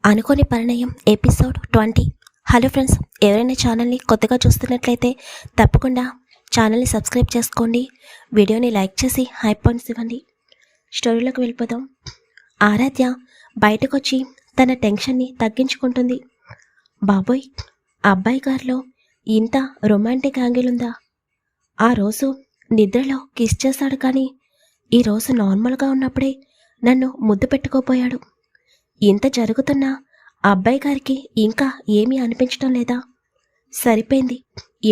అనుకోని పరిణయం episode 20. Hello friends, ఎవరైనా ఛానల్ని కొత్తగా చూస్తున్నట్లయితే తప్పకుండా ఛానల్ని సబ్స్క్రైబ్ చేసుకోండి. వీడియోని లైక్ చేసి హై పాయింట్స్ ఇవ్వండి. స్టోరీలోకి వెళ్ళిపోదాం. ఆరాధ్య బయటకు వచ్చి తన టెన్షన్ని తగ్గించుకుంటుంది. బాబోయ్, అబ్బాయి గారిలో ఇంత రొమాంటిక్ యాంగిల్ ఉందా? ఆ రోజు నిద్రలో కిస్ చేశాడు, కానీ ఈరోజు నార్మల్గా ఉన్నప్పుడే నన్ను ముద్దు పెట్టుకోపోయాడు. ఇంత జరుగుతున్నా అబ్బాయి గారికి ఇంకా ఏమీ అనిపించడం లేదా? సరిపోయింది,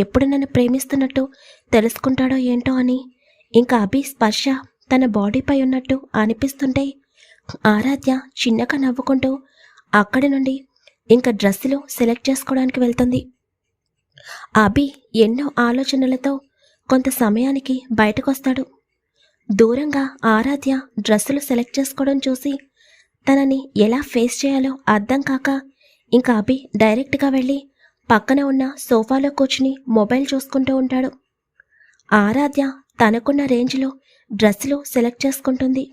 ఎప్పుడు నన్ను ప్రేమిస్తున్నట్టు తెలుసుకుంటాడో ఏంటో అని ఇంకా అభి స్పర్శ తన బాడీపై ఉన్నట్టు అనిపిస్తుంటే ఆరాధ్య చిన్నగా నవ్వుకుంటూ అక్కడి నుండి ఇంకా డ్రెస్సులు సెలెక్ట్ చేసుకోవడానికి వెళ్తుంది. అభి ఎన్నో ఆలోచనలతో కొంత సమయానికి బయటకొస్తాడు. దూరంగా ఆరాధ్య డ్రెస్సులు సెలెక్ట్ చేసుకోవడం చూసి తనని ఎలా ఫేస్ చేయాలో అర్థం కాక ఇంకా అభి డైరెక్ట్గా వెళ్ళి పక్కన ఉన్న సోఫాలో కూర్చుని మొబైల్ చూసుకుంటూ ఉంటాడు. ఆరాధ్య తనకున్న రేంజ్లో డ్రెస్సులు సెలెక్ట్ చేసుకుంటుంది.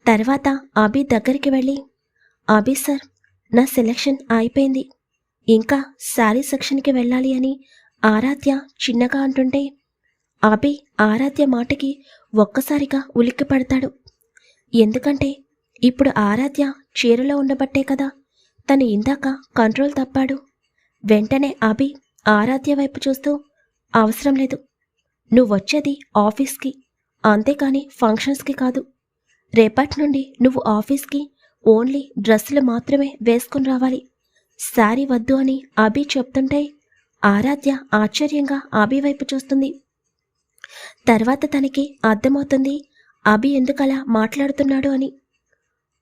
తర్వాత అభి దగ్గరికి వెళ్ళి, అభి సార్, నా సెలెక్షన్ అయిపోయింది, ఇంకా శారీ సెక్షన్కి వెళ్ళాలి అని ఆరాధ్య చిన్నగా అంటుంటే అభి ఆరాధ్య మాటకి ఒక్కసారిగా ఉలిక్కి పడతాడు. ఎందుకంటే ఇప్పుడు ఆరాధ్య చీరలో ఉండబట్టే కదా తను ఇందాక కంట్రోల్ తప్పాడు. వెంటనే అభి ఆరాధ్య వైపు చూస్తూ, అవసరం లేదు, నువ్వొచ్చేది ఆఫీస్కి, అంతేకాని ఫంక్షన్స్కి కాదు. రేపటి నుండి నువ్వు ఆఫీస్కి ఓన్లీ డ్రెస్సులు మాత్రమే వేసుకుని రావాలి, శారీ వద్దు అని అభి చెప్తుంటే ఆరాధ్య ఆశ్చర్యంగా అభి వైపు చూస్తుంది. తర్వాత తనకి అర్థమవుతుంది అభి ఎందుకలా మాట్లాడుతున్నాడు అని.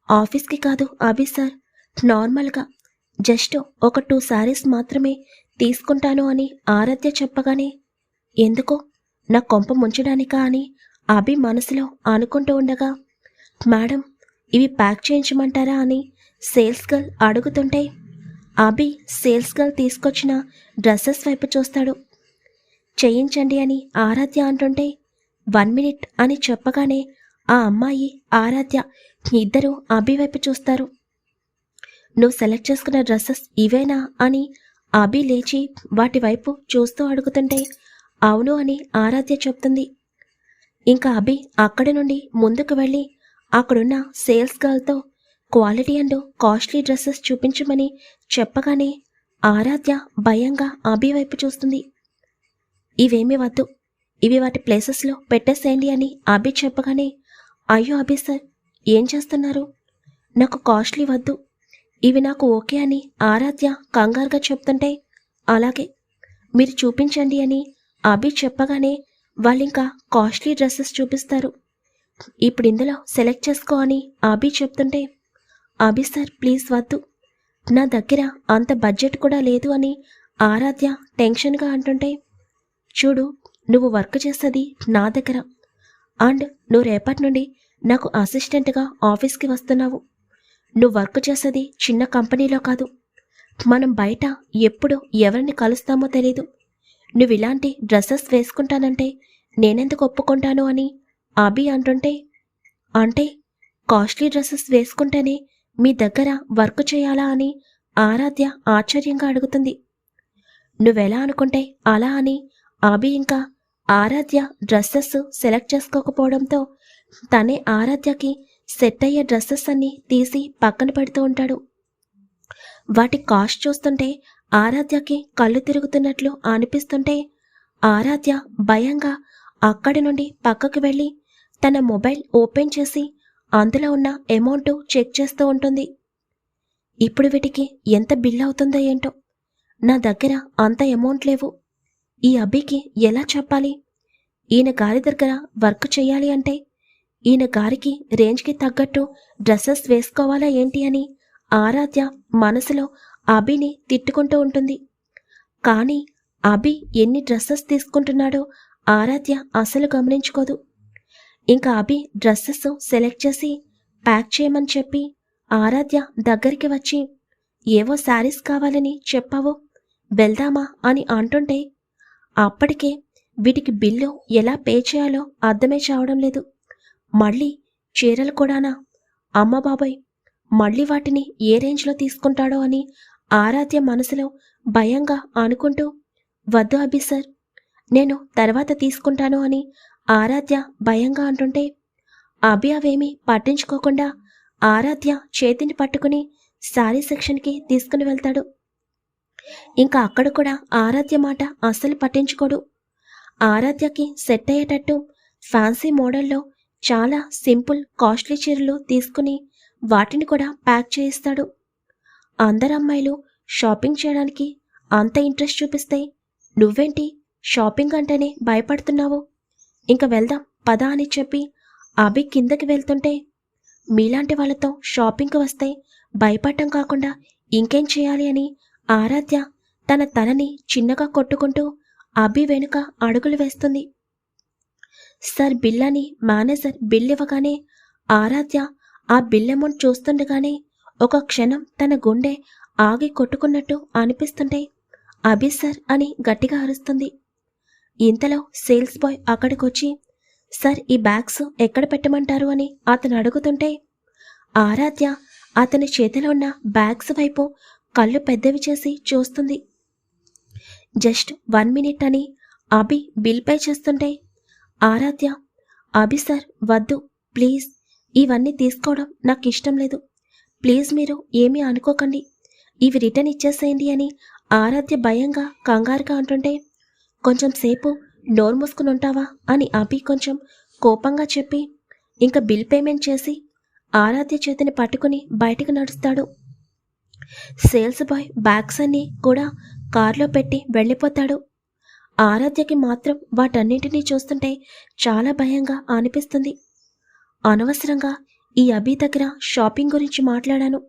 ఆఫీస్కి కాదు అభి సార్, నార్మల్గా జస్ట్ ఒక 2 శారీస్ మాత్రమే తీసుకుంటాను అని ఆరాధ్య చెప్పగానే, ఎందుకో నా కొంప ముంచడానికా అని అభి మనసులో అనుకుంటూ ఉండగా, మేడం ఇవి ప్యాక్ చేయించమంటారా అని సేల్స్ గర్ల్ అడుగుతుంటే అభి సేల్స్ గర్ల్ తీసుకొచ్చిన డ్రెస్సెస్ వైపు చూస్తాడు. చేయించండి అని ఆరాధ్య అంటుంటే 1 మినిట్ అని చెప్పగానే ఆ అమ్మాయి ఆరాధ్య ఇద్దరు అభి వైపు చూస్తారు. నువ్వు సెలెక్ట్ చేసుకున్న డ్రెస్సెస్ ఇవేనా అని అభి లేచి వాటి వైపు చూస్తూ అడుగుతుంటే అవును అని ఆరాధ్య చెప్తుంది. ఇంకా అభి అక్కడి నుండి ముందుకు వెళ్ళి అక్కడున్న సేల్స్ గర్ల్తో క్వాలిటీ అండ్ కాస్ట్లీ డ్రెస్సెస్ చూపించమని చెప్పగానే ఆరాధ్య భయంగా అభి వైపు చూస్తుంది. ఇవేమీ వద్దు, ఇవి వాటి ప్లేసెస్లో పెట్టేసేయండి అని అభి చెప్పగానే, అయ్యో అభి సార్, ఏం చేస్తున్నారు? నాకు కాస్ట్లీ వద్దు, ఇవి నాకు ఓకే అని ఆరాధ్య కంగారుగా చెప్తుంటే, అలాగే మీరు చూపించండి అని అభి చెప్పగానే వాళ్ళింకా కాస్ట్లీ డ్రెస్సెస్ చూపిస్తారు. ఇప్పుడు ఇందులో సెలెక్ట్ చేసుకో అని అభి చెప్తుంటే, అభి సార్ ప్లీజ్ వద్దు, నా దగ్గర అంత బడ్జెట్ కూడా లేదు అని ఆరాధ్య టెన్షన్గా అంటుంటే, చూడు, నువ్వు వర్క్ చేసేది నా దగ్గర, అండ్ నువ్వు రేపటి నుండి నాకు అసిస్టెంట్గా ఆఫీస్కి వస్తున్నావు. నువ్వు వర్క్ చేసేది చిన్న కంపెనీలో కాదు, మనం బయట ఎప్పుడు ఎవరిని కలుస్తామో తెలీదు. నువ్వు ఇలాంటి డ్రెస్సెస్ వేసుకుంటానంటే నేనెందుకు ఒప్పుకుంటాను అని అభి అంటుంటే, అంటే కాస్ట్లీ డ్రెస్సెస్ వేసుకుంటేనే మీ దగ్గర వర్క్ చేయాలా అని ఆరాధ్య ఆశ్చర్యంగా అడుగుతుంది. నువ్వెలా అనుకుంటే అలా అని అభి ఇంకా ఆరాధ్య డ్రెస్సెస్ సెలెక్ట్ చేసుకోకపోవడంతో తనే ఆరాధ్యకి సెట్ అయ్యే డ్రెస్సెస్ అన్నీ తీసి పక్కన పెడుతూ ఉంటాడు. వాటి కాస్ట్ చూస్తుంటే ఆరాధ్యకి కళ్ళు తిరుగుతున్నట్లు అనిపిస్తుంటే ఆరాధ్య భయంగా అక్కడి నుండి పక్కకు వెళ్ళి తన మొబైల్ ఓపెన్ చేసి అందులో ఉన్న అమౌంట్ చెక్ చేస్తూ ఉంటుంది. ఇప్పుడు వీటికి ఎంత బిల్ అవుతుందో ఏంటో, నా దగ్గర అంత అమౌంట్ లేవు, ఈ అభికి ఎలా చెప్పాలి? ఈయన గారి దగ్గర వర్క్ చేయాలి అంటే ఈయన గారికి రేంజ్కి తగ్గట్టు డ్రెస్సెస్ వేసుకోవాలా ఏంటి అని ఆరాధ్య మనసులో అభిని తిట్టుకుంటూ ఉంటుంది. కానీ అభి ఎన్ని డ్రెస్సెస్ తీసుకుంటున్నాడో ఆరాధ్య అసలు గమనించుకోదు. ఇంకా అభి డ్రెస్సెస్ సెలెక్ట్ చేసి ప్యాక్ చేయమని చెప్పి ఆరాధ్య దగ్గరికి వచ్చి, ఏవో శారీస్ కావాలని చెప్పావు, వెళ్దామా అని అంటుంటే అప్పటికే వీటికి బిల్లు ఎలా పే చేయాలో అర్థమే చావడం లేదు. మళ్ళీ చీరలు కూడానా? అమ్మ బాబాయ్, మళ్ళీ వాటిని ఏ రేంజ్లో తీసుకుంటాడో అని ఆరాధ్య మనసులో భయంగా అనుకుంటూ, వద్దు అభి సార్, నేను తర్వాత తీసుకుంటాను అని ఆరాధ్య భయంగా అంటుంటే అభి అవేమీ పట్టించుకోకుండా ఆరాధ్య చేతిని పట్టుకుని శారీ సెక్షన్కి తీసుకుని వెళ్తాడు. ఇంకా అక్కడ కూడా ఆరాధ్య మాట అస్సలు పట్టించుకోడు. ఆరాధ్యకి సెట్ అయ్యేటట్టు ఫ్యాన్సీ మోడల్లో చాలా సింపుల్ కాస్ట్లీ చీరలు తీసుకుని వాటిని కూడా ప్యాక్ చేయిస్తాడు. అందరు అమ్మాయిలు షాపింగ్ చేయడానికి అంత ఇంట్రెస్ట్ చూపిస్తే నువ్వేంటి షాపింగ్ అంటేనే భయపడుతున్నావు, ఇంకా వెళ్దాం పద అని చెప్పి అభి కిందకి వెళ్తుంటే, మీలాంటి వాళ్ళతో షాపింగ్కి వస్తే భయపడటం కాకుండా ఇంకేం చేయాలి అని ఆరాధ్య తన తలని చిన్నగా కొట్టుకుంటూ అభి వెనుక అడుగులు వేస్తుంది. సార్ బిల్ అని మేనేజర్ బిల్ ఇవ్వగానే ఆరాధ్య ఆ బిల్ అమౌంట్ చూస్తుండగానే ఒక క్షణం తన గుండె ఆగి కొట్టుకున్నట్టు అనిపిస్తుంటే అభి సార్ అని గట్టిగా అరుస్తుంది. ఇంతలో సేల్స్ బాయ్ అక్కడికొచ్చి, సార్ ఈ బ్యాగ్స్ ఎక్కడ పెట్టమంటారు అని అతను అడుగుతుంటే ఆరాధ్య అతని చేతిలో ఉన్న బ్యాగ్స్ వైపు కళ్ళు పెద్దవి చేసి చూస్తుంది. జస్ట్ 1 మినిట్ అని అభి బిల్ పే చేస్తుంటే ఆరాధ్య, అభి సార్ వద్దు ప్లీజ్, ఇవన్నీ తీసుకోవడం నాకు ఇష్టం లేదు, ప్లీజ్ మీరు ఏమీ అనుకోకండి, ఇవి రిటర్న్ ఇచ్చేసేయండి అని ఆరాధ్య భయంగా కంగారుగా అంటుంటే, కొంచెం సేపు నోరు మూసుకుని ఉంటావా అని అభి కొంచెం కోపంగా చెప్పి ఇంకా బిల్ పేమెంట్ చేసి ఆరాధ్య చేతిని పట్టుకుని బయటికి నడుస్తాడు. సేల్స్ బాయ్ బ్యాగ్స్ అన్నీ కూడా కార్లో పెట్టి వెళ్ళిపోతాడు. ఆరాధ్యకి మాత్రం వాటన్నింటినీ చూస్తుంటే చాలా భయంగా అనిపిస్తుంది. అనవసరంగా ఈ అభి దగ్గర షాపింగ్ గురించి మాట్లాడాను.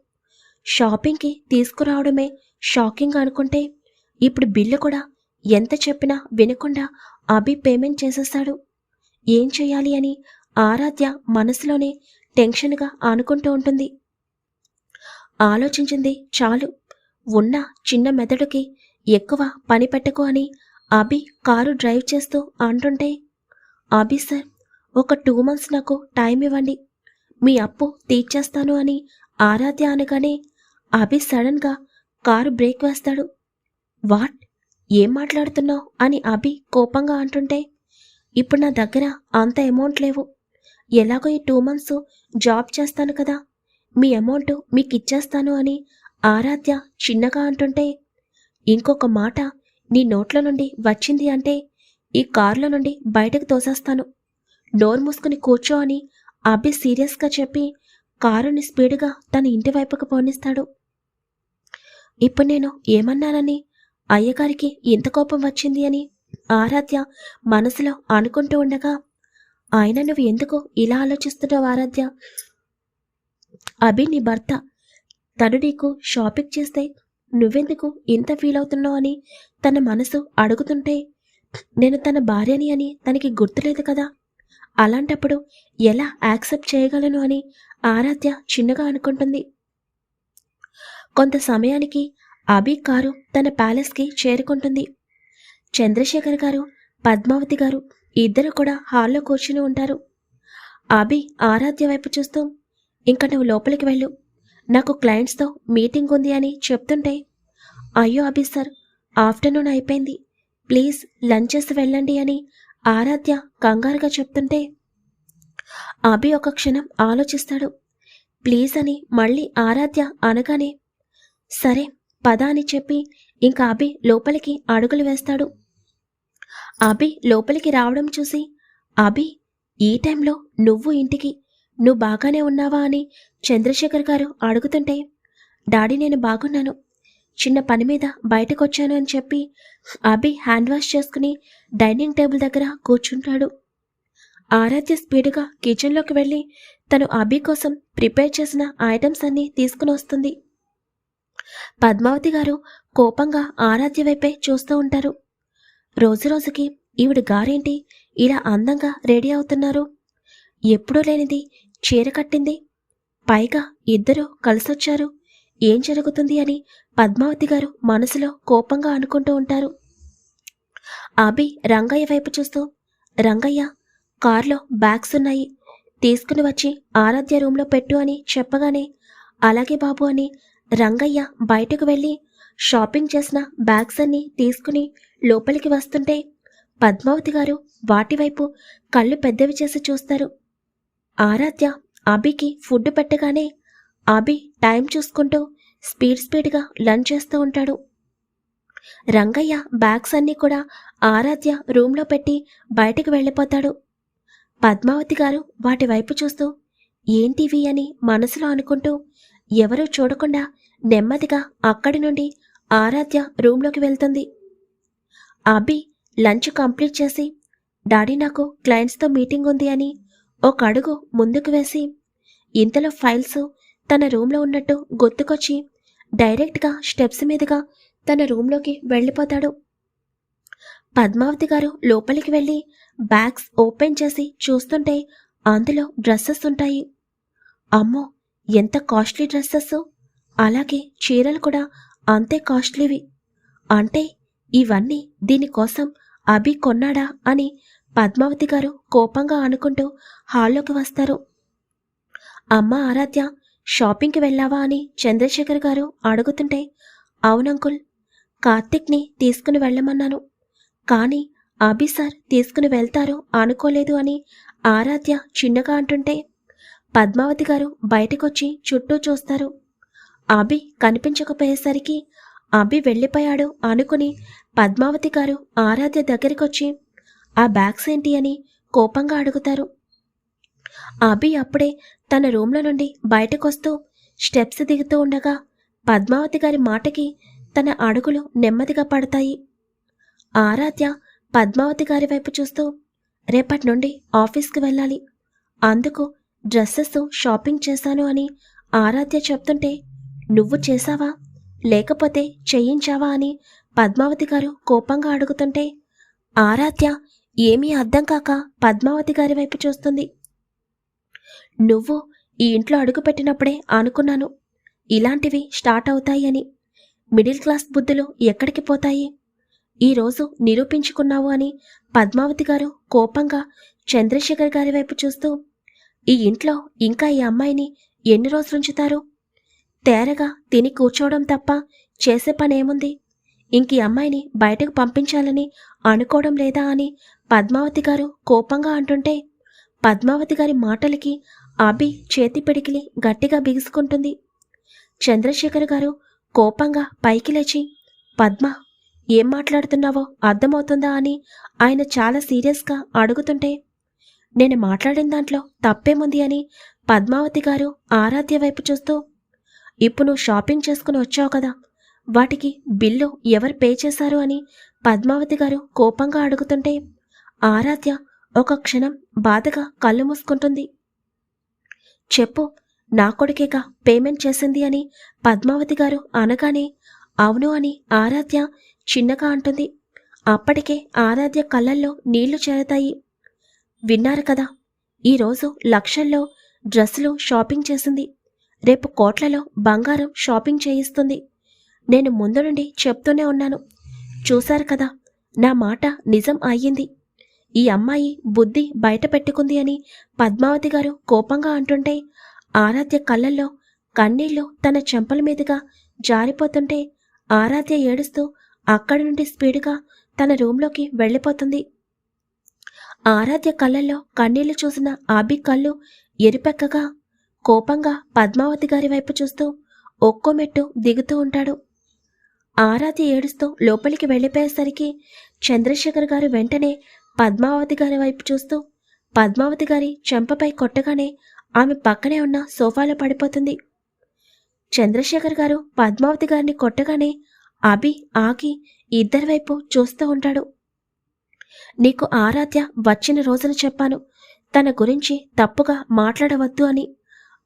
షాపింగ్కి తీసుకురావడమే షాకింగ్ అనుకుంటే ఇప్పుడు బిల్లు కూడా ఎంత చెప్పినా వినకుండా అభి పేమెంట్ చేసేస్తాడు. ఏం చేయాలి అని ఆరాధ్య మనసులోనే టెన్షన్గా అనుకుంటూ ఉంటుంది. ఆలోచించింది చాలు, ఉన్న చిన్న మెదడుకి ఎక్కువ పని పెట్టకు అని అభి కారు డ్రైవ్ చేస్తూ అంటుంటే, అభి సార్ ఒక 2 months నాకు టైం ఇవ్వండి, మీ అప్పు తీర్చేస్తాను అని ఆరాధ్య అనగానే అభి సడన్గా కారు బ్రేక్ వేస్తాడు. వాట్, ఏం మాట్లాడుతున్నావు అని అభి కోపంగా అంటుంటే, ఇప్పుడు నా దగ్గర అంత అమౌంట్ లేవు, ఎలాగో ఈ 2 months జాబ్ చేస్తాను కదా, మీ అమౌంట్ మీకు ఇచ్చేస్తాను అని ఆరాధ్య చిన్నగా అంటుంటే, ఇంకొక మాట నీ నోట్ల నుండి వచ్చింది అంటే ఈ కారులో నుండి బయటకు తోసేస్తాను, డోర్ మూసుకుని కూర్చో అని అభి సీరియస్గా చెప్పి కారుని స్పీడ్గా తన ఇంటి వైపుకు పోనిస్తాడు. ఇప్పుడు నేను ఏమన్నానని అయ్యగారికి ఇంత కోపం వచ్చింది అని ఆరాధ్య మనసులో అనుకుంటూ ఉండగా, ఆయన నువ్వు ఎందుకు ఇలా ఆలోచిస్తున్నావు ఆరాధ్య, అభి నీ భర్త, తను నీకు షాపింగ్ చేస్తే నువ్వెందుకు ఇంత ఫీల్ అవుతున్నావు అని తన మనసు అడుగుతుంటే, నేను తన భార్యని అని తనకి గుర్తులేదు కదా, అలాంటప్పుడు ఎలా యాక్సెప్ట్ చేయగలను అని ఆరాధ్య చిన్నగా అనుకుంటుంది. కొంత సమయానికి అభి కారు తన ప్యాలెస్కి చేరుకుంటుంది. చంద్రశేఖర్ గారు, పద్మావతి గారు ఇద్దరు కూడా హాల్లో కూర్చుని ఉంటారు. అభి ఆరాధ్య వైపు చూస్తూ, ఇంకా నువ్వు లోపలికి వెళ్ళు, నాకు క్లయింట్స్తో మీటింగ్ ఉంది అని చెప్తుంటే, అయ్యో అభి సార్ ఆఫ్టర్నూన్ అయిపోయింది, ప్లీజ్ లంచ్ చేసి వెళ్ళండి అని ఆరాధ్య కంగారుగా చెప్తుంటే అభి ఒక క్షణం ఆలోచిస్తాడు. ప్లీజ్ అని మళ్ళీ ఆరాధ్య అనగానే సరే పద అని చెప్పి ఇంకా అభి లోపలికి అడుగులు వేస్తాడు. అభి లోపలికి రావడం చూసి, అభి ఈ టైంలో నువ్వు ఇంటికి, నువ్వు బాగానే ఉన్నావా అని చంద్రశేఖర్ గారు అడుగుతుంటే, డాడీ నేను బాగున్నాను, చిన్న పని మీద బయటకు వచ్చాను అని చెప్పి అభి హ్యాండ్ వాష్ చేసుకుని డైనింగ్ టేబుల్ దగ్గర కూర్చుంటాడు. ఆరాధ్య స్పీడ్గా కిచెన్లోకి వెళ్ళి తను అభి కోసం ప్రిపేర్ చేసిన ఐటమ్స్ అన్నీ తీసుకుని వస్తుంది. పద్మావతి గారు కోపంగా ఆరాధ్య వైపే చూస్తూ ఉంటారు. రోజురోజుకి ఈవిడ గారేంటి ఇలా అందంగా రెడీ అవుతున్నారు, ఎప్పుడూ లేనిది చీర కట్టింది, పైగా ఇద్దరు కలిసొచ్చారు, ఏం జరుగుతుంది అని పద్మావతి గారు మనసులో కోపంగా అనుకుంటూ ఉంటారు. అభి రంగయ్య వైపు చూస్తూ, రంగయ్య కారులో బ్యాగ్స్ ఉన్నాయి, తీసుకుని వచ్చి ఆరాధ్య రూమ్లో పెట్టు అని చెప్పగానే అలాగే బాబు అని రంగయ్య బయటకు వెళ్ళి షాపింగ్ చేసిన బ్యాగ్స్ అన్నీ తీసుకుని లోపలికి వస్తుంటే పద్మావతి గారు వాటివైపు కళ్ళు పెద్దవి చేసి చూస్తారు. ఆరాధ్య అభికి ఫుడ్ పెట్టగానే అభి టైం చూసుకుంటూ స్పీడ్గా లంచ్ చేస్తూ ఉంటాడు. రంగయ్య బ్యాగ్స్ అన్నీ కూడా ఆరాధ్య రూమ్లో పెట్టి బయటకు వెళ్ళిపోతాడు. పద్మావతి గారు వాటి వైపు చూస్తూ ఏంటివి అని మనసులో అనుకుంటూ ఎవరూ చూడకుండా నెమ్మదిగా అక్కడి నుండి ఆరాధ్య రూమ్లోకి వెళ్తుంది. అభి లంచ్ కంప్లీట్ చేసి డాడీ నాకు క్లయింట్స్తో మీటింగ్ ఉంది అని ఒక అడుగు ముందుకు వేసి ఇంతలో ఫైల్స్ తన రూమ్లో ఉన్నట్టు గుర్తుకొచ్చి డైరెక్ట్గా స్టెప్స్ మీదుగా తన రూమ్లోకి వెళ్ళిపోతాడు. పద్మావతి గారు లోపలికి వెళ్ళి బ్యాగ్స్ ఓపెన్ చేసి చూస్తుంటే అందులో డ్రెస్సెస్ ఉంటాయి. అమ్మో, ఎంత కాస్ట్లీ డ్రెస్సెస్! అలాగే చీరలు కూడా అంతే కాస్ట్లీవి. అంటే ఇవన్నీ దీనికోసం అభి కొన్నాడా అని పద్మావతి గారు కోపంగా అనుకుంటూ హాల్లోకి వస్తారు. అమ్మ ఆరాధ్య, షాపింగ్కి వెళ్ళావా అని చంద్రశేఖర్ గారు అడుగుతుంటే అవునంకుల్, కార్తిక్ని తీసుకుని వెళ్ళమన్నాను, కానీ అభి సార్ తీసుకుని వెళ్తారు అనుకోలేదు అని ఆరాధ్య చిన్నగా అంటుంటే పద్మావతి గారు బయటకొచ్చి చుట్టూ చూస్తారు. అభి కనిపించకపోయేసరికి అభి వెళ్ళిపోయాడు అనుకుని పద్మావతి గారు ఆరాధ్య దగ్గరికొచ్చి ఆ బ్యాగ్స్ ఏంటి అని కోపంగా అడుగుతారు. అభి అప్పుడే తన రూమ్లో నుండి బయటకొస్తూ స్టెప్స్ దిగుతూ ఉండగా పద్మావతి గారి మాటకి తన అడుగులు నెమ్మదిగా పడతాయి. ఆరాధ్య పద్మావతి గారి వైపు చూస్తూ రేపటి నుండి ఆఫీస్కి వెళ్ళాలి, అందుకు డ్రెస్సెస్ షాపింగ్ చేశాను అని ఆరాధ్య చెప్తుంటే నువ్వు చేశావా లేకపోతే చేయించావా అని పద్మావతి గారు కోపంగా అడుగుతుంటే ఆరాధ్య ఏమీ అర్థం కాక పద్మావతి గారి వైపు చూస్తుంది. నువ్వు ఈ ఇంట్లో అడుగుపెట్టినప్పుడే అనుకున్నాను ఇలాంటివి స్టార్ట్ అవుతాయి అని. మిడిల్ క్లాస్ బుద్ధులు ఎక్కడికి పోతాయి, ఈరోజు నిరూపించుకున్నావు అని పద్మావతి గారు కోపంగా చంద్రశేఖర్ గారి వైపు చూస్తూ ఈ ఇంట్లో ఇంకా ఈ అమ్మాయిని ఎన్ని రోజులుంచుతారు? తేరగా తిని కూర్చోవడం తప్ప చేసే పనేముంది? ఇంక ఈ అమ్మాయిని బయటకు పంపించాలని అనుకోవడం లేదా అని పద్మావతి గారు కోపంగా అంటుంటే పద్మావతి గారి మాటలకి అభి చేతి పిడికిలి గట్టిగా బిగుసుకుంటుంది. చంద్రశేఖర్ గారు కోపంగా పైకి లేచి పద్మ, ఏం మాట్లాడుతున్నావో అర్థమవుతుందా అని ఆయన చాలా సీరియస్గా అడుగుతుంటే నేను మాట్లాడిన దాంట్లో తప్పేముంది అని పద్మావతి గారు ఆరాధ్య వైపు చూస్తూ ఇప్పుడు నువ్వు షాపింగ్ చేసుకుని వచ్చావు కదా, వాటికి బిల్లు ఎవరు పే చేశారు అని పద్మావతి గారు కోపంగా అడుగుతుంటే ఆరాధ్య ఒక క్షణం బాధగా కళ్ళు మూసుకుంటుంది. చెప్పు, నా కొడుకేగా పేమెంట్ చేసింది అని పద్మావతి గారు అనగానే అవును అని ఆరాధ్య చిన్నగా అంటుంది. అప్పటికే ఆరాధ్య కళ్ళల్లో నీళ్లు చేరతాయి. విన్నారు కదా, ఈరోజు లక్షల్లో డ్రెస్సులు షాపింగ్ చేసింది, రేపు కోట్లలో బంగారం షాపింగ్ చేయిస్తుంది. నేను ముందు నుండి చెప్తూనే ఉన్నాను, చూశారు కదా, నా మాట నిజం అయ్యింది. ఈ అమ్మాయి బుద్ధి బయట పెట్టుకుంది అని పద్మావతి గారు కోపంగా అంటుంటే ఆరాధ్య కళ్ళల్లో కన్నీళ్లు తన చెంపల మీదుగా జారిపోతుంటే ఆరాధ్య ఏడుస్తూ అక్కడి నుండి స్పీడ్గా తన రూంలోకి వెళ్ళిపోతుంది. ఆరాధ్య కళ్ళల్లో కన్నీళ్లు చూసిన అభి కళ్ళు ఎరిపెక్కగా కోపంగా పద్మావతి గారి వైపు చూస్తూ ఒక్కో మెట్టు దిగుతూ ఉంటాడు. ఆరాధ్య ఏడుస్తూ లోపలికి వెళ్ళిపోయేసరికి చంద్రశేఖర్ గారు వెంటనే పద్మావతి గారి వైపు చూస్తూ పద్మావతి గారి చెంపపై కొట్టగానే ఆమె పక్కనే ఉన్న సోఫాలో పడిపోతుంది. చంద్రశేఖర్ గారు పద్మావతి గారిని కొట్టగానే అభి ఆగి ఇద్దరి వైపు చూస్తూ ఉంటాడు. నీకు ఆరాధ్య వచ్చిన రోజున చెప్పాను తన గురించి తప్పుగా మాట్లాడవద్దు అని,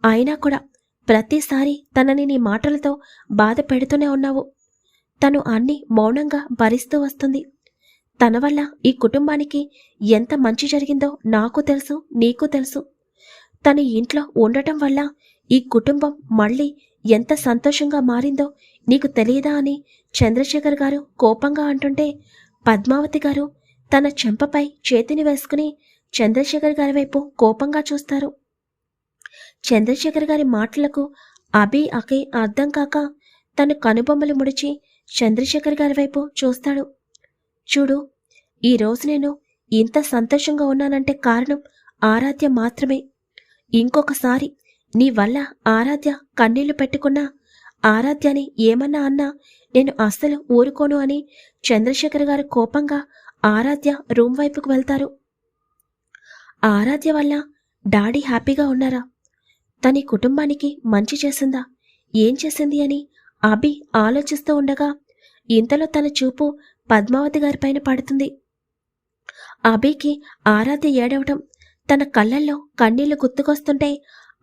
అయినా కూడా ప్రతిసారి తనని నీ మాటలతో బాధ పెడుతూనే ఉన్నావు. తను అన్ని మౌనంగా భరిస్తూ వస్తుంది. తన వల్ల ఈ కుటుంబానికి ఎంత మంచి జరిగిందో నాకు తెలుసు, నీకు తెలుసు. తను ఇంట్లో ఉండటం వల్ల ఈ కుటుంబం మళ్ళీ ఎంత సంతోషంగా మారిందో నీకు తెలియదా అని చంద్రశేఖర్ గారు కోపంగా అంటుంటే పద్మావతి గారు తన చెంపపై చేతిని వేసుకుని చంద్రశేఖర్ గారి వైపు కోపంగా చూస్తారు. చంద్రశేఖర్ గారి మాటలకు అకి అర్థం కాక తను కనుబొమ్మలు ముడిచి చంద్రశేఖర్ గారి వైపు చూస్తాడు. చూడు, ఈరోజు నేను ఇంత సంతోషంగా ఉన్నానంటే కారణం ఆరాధ్య మాత్రమే. ఇంకొకసారి నీ వల్ల ఆరాధ్య కన్నీళ్లు పెట్టుకున్నా, ఆరాధ్యని ఏమన్నా అన్నా నేను అస్సలు ఊరుకోను అని చంద్రశేఖర్ గారు కోపంగా ఆరాధ్య రూమ్ వైపుకు వెళ్తారు. ఆరాధ్య వల్ల డాడీ హ్యాపీగా ఉన్నారా? తన కుటుంబానికి మంచి చేసిందా? ఏం చేసింది అని అభి ఆలోచిస్తూ ఉండగా ఇంతలో తన చూపు పద్మావతి గారిపైన పడుతుంది. అభికి ఆరాధ్య ఏడవటం, తన కళ్ళల్లో కన్నీళ్లు గుర్తుకొస్తుంటే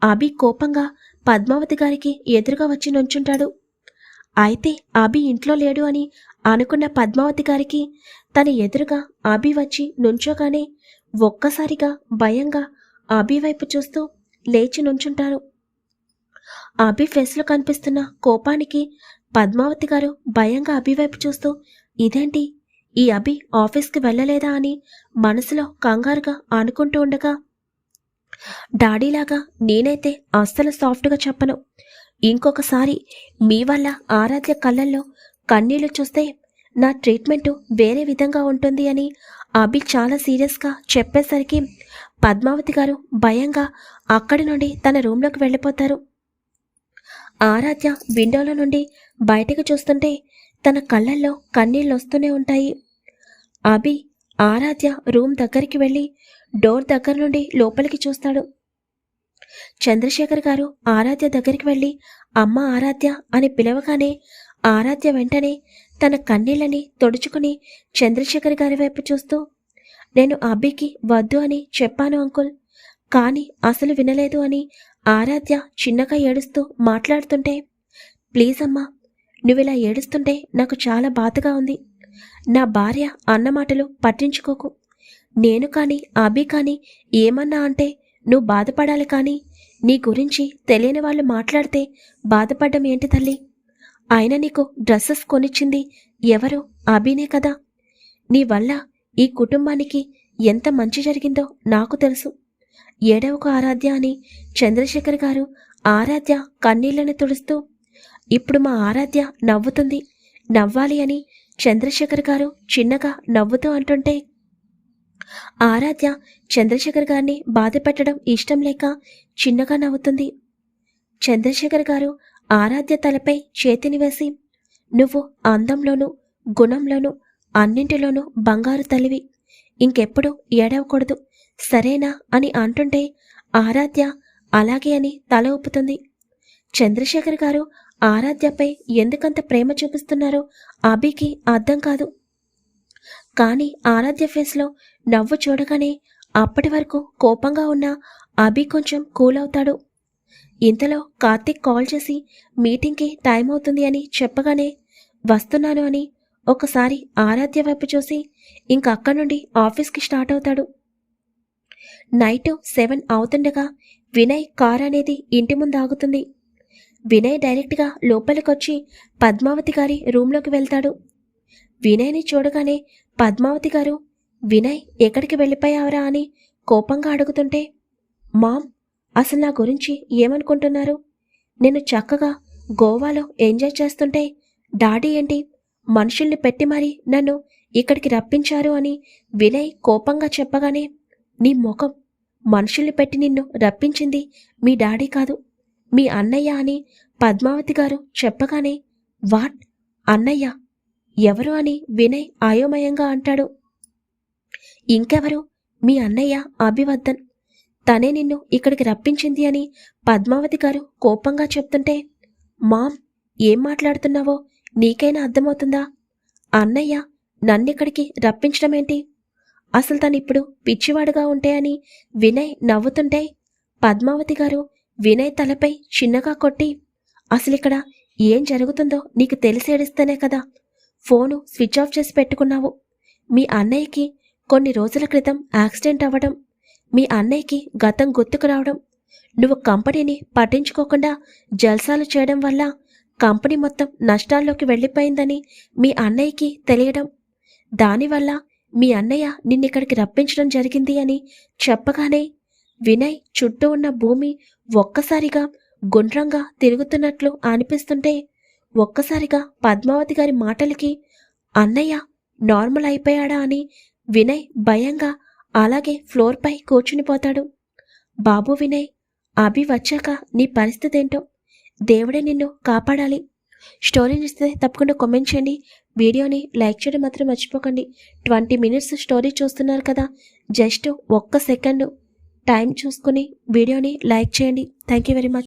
అభి కోపంగా పద్మావతి గారికి ఎదురుగా వచ్చి నుంచుంటాడు. అయితే అభి ఇంట్లో లేడు అని అనుకున్న పద్మావతి గారికి తన ఎదురుగా అభి వచ్చి నుంచోగానే ఒక్కసారిగా భయంగా అభి వైపు చూస్తూ లేచి నుంచుంటారు. అభి ఫేస్లో కనిపిస్తున్న కోపానికి పద్మావతి గారు భయంగా అభి వైపు చూస్తూ, ఇదేంటి, ఈ అభి ఆఫీస్కి వెళ్ళలేదా అని మనసులో కంగారుగా అనుకుంటూ ఉండగా, డాడీలాగా నేనైతే అస్సలు సాఫ్ట్గా చెప్పను. ఇంకొకసారి మీ వల్ల ఆరాధ్య కళ్ళల్లో కన్నీళ్లు చూస్తే నా ట్రీట్మెంటు వేరే విధంగా ఉంటుంది అని అభి చాలా సీరియస్గా చెప్పేసరికి పద్మావతి గారు భయంగా అక్కడి నుండి తన రూమ్లోకి వెళ్ళిపోతారు. ఆరాధ్య విండోలో నుండి బయటకు చూస్తుంటే తన కళ్ళల్లో కన్నీళ్ళు వస్తూనే ఉంటాయి. అభి ఆరాధ్య రూమ్ దగ్గరికి వెళ్ళి డోర్ దగ్గర నుండి లోపలికి చూస్తాడు. చంద్రశేఖర్ గారు ఆరాధ్య దగ్గరికి వెళ్ళి అమ్మ ఆరాధ్య అని పిలవగానే ఆరాధ్య వెంటనే తన కన్నీళ్ళని తుడుచుకుని చంద్రశేఖర్ గారి వైపు చూస్తూ, నేను అభికి వద్దు అని చెప్పాను అంకుల్, కానీ అసలు వినలేదు అని ఆరాధ్య చిన్నగా ఏడుస్తూ మాట్లాడుతుంటే, ప్లీజ్ అమ్మా, నువ్విలా ఏడుస్తుంటే నాకు చాలా బాధగా ఉంది. నా భార్య అన్న మాటలు పట్టించుకోకు. నేను కానీ అభి కానీ ఏమన్నా అంటే నువ్వు బాధపడాలి, కానీ నీ గురించి తెలియని వాళ్ళు మాట్లాడితే బాధపడ్డం ఏంటి తల్లి? ఆయన నీకు డ్రెస్సెస్ కొనిచ్చింది ఎవరు? అభినే కదా. నీ వల్ల ఈ కుటుంబానికి ఎంత మంచి జరిగిందో నాకు తెలుసు. ఏడవకు ఆరాధ్య అని చంద్రశేఖర్ గారు ఆరాధ్య కన్నీళ్లను తుడుస్తూ, ఇప్పుడు మా ఆరాధ్య నవ్వుతుంది, నవ్వాలి అని చంద్రశేఖర్ గారు చిన్నగా నవ్వుతూ అంటుంటే, ఆరాధ్య చంద్రశేఖర్ గారిని బాధ పెట్టడం ఇష్టం లేక చిన్నగా నవ్వుతుంది. చంద్రశేఖర్ గారు ఆరాధ్య తలపై చేతిని వేసి, నువ్వు అందంలోనూ గుణంలోనూ అన్నింటిలోనూ బంగారు తల్లివి, ఇంకెప్పుడు ఏడవకూడదు సరేనా అని అంటుంటే ఆరాధ్య అలాగే అని తల ఊపుతుంది. చంద్రశేఖర్ గారు ఆరాధ్యపై ఎందుకంత ప్రేమ చూపిస్తున్నారో అభికి అర్థం కాదు. కానీ ఆరాధ్య ఫేస్లో నవ్వు చూడగానే అప్పటి వరకు కోపంగా ఉన్న అభి కొంచెం కూల్ అవుతాడు. ఇంతలో కార్తీక్ కాల్ చేసి మీటింగ్కి టైం అవుతుంది అని చెప్పగానే వస్తున్నాను అని ఒకసారి ఆరాధ్య వైపు చూసి ఇంక అక్కడి నుండి ఆఫీస్కి స్టార్ట్ అవుతాడు. నైట్ 7 అవుతుండగా వినయ్ కార్ అనేది ఇంటి ముందు ఆగుతుంది. వినయ్ డైరెక్ట్గా లోపలికొచ్చి పద్మావతి గారి రూమ్లోకి వెళ్తాడు. వినయ్ని చూడగానే పద్మావతి గారు, వినయ్ ఎక్కడికి వెళ్ళిపోయావరా అని కోపంగా అడుగుతుంటే, మామ్, అసలు నా గురించి ఏమనుకుంటున్నారు? నేను చక్కగా గోవాలో ఎంజాయ్ చేస్తుంటే డాడీ ఏంటి మనుషుల్ని పెట్టి మరీ నన్ను ఇక్కడికి రప్పించారు అని వినయ్ కోపంగా చెప్పగానే, నీ ముఖం, మనుషుల్ని పెట్టి నిన్ను రప్పించింది మీ డాడీ కాదు, మీ అన్నయ్య అని పద్మావతి గారు చెప్పగానే, వాట్, అన్నయ్య ఎవరు అని వినయ్ అయోమయంగా అంటాడు. ఇంకెవరు, మీ అన్నయ్య అభివర్ధన్, తనే నిన్ను ఇక్కడికి రప్పించింది అని పద్మావతి గారు కోపంగా చెప్తుంటే, మామ్, ఏం మాట్లాడుతున్నావో నీకైనా అర్థమవుతుందా? అన్నయ్య నన్నిక్కడికి రప్పించడం ఏంటి? అసలు తనిప్పుడు పిచ్చివాడుగా ఉంటే అని వినయ్ నవ్వుతుంటే పద్మావతి గారు వినయ్ తలపై చిన్నగా కొట్టి, అసలిక్కడ ఏం జరుగుతుందో నీకు తెలిసేడిస్తేనే కదా ఫోను స్విచ్ ఆఫ్ చేసి పెట్టుకున్నావు. మీ అన్నయ్యకి కొన్ని రోజుల క్రితం యాక్సిడెంట్ అవ్వడం, మీ అన్నయ్యకి గతం గుర్తుకు రావడం, నువ్వు కంపెనీని పట్టించుకోకుండా జల్సాలు చేయడం వల్ల కంపెనీ మొత్తం నష్టాల్లోకి వెళ్ళిపోయిందని మీ అన్నయ్యకి తెలియడం, దానివల్ల మీ అన్నయ్య నిన్నిక్కడికి రప్పించడం జరిగింది అని చెప్పగానే వినయ్ చుట్టూ ఉన్న భూమి ఒక్కసారిగా గుండ్రంగా తిరుగుతున్నట్లు అనిపిస్తుంటే ఒక్కసారిగా పద్మావతి గారి మాటలకి అన్నయ్య నార్మల్ అయిపోయాడా అని వినయ్ భయంగా అలాగే ఫ్లోర్పై కూర్చునిపోతాడు. బాబు వినయ్, అభి వచ్చాక నీ పరిస్థితి ఏంటో దేవుడే నిన్ను కాపాడాలి. స్టోరీ నచ్చితే తప్పకుండా కామెంట్ చేయండి. వీడియోని లైక్ చేయడం మాత్రం మర్చిపోకండి. 20 మినిట్స్ స్టోరీ చూస్తున్నారు కదా, జస్ట్ ఒక్క సెకండ్ టైం చూసుకుని వీడియోని లైక్ చేయండి. Thank you very much.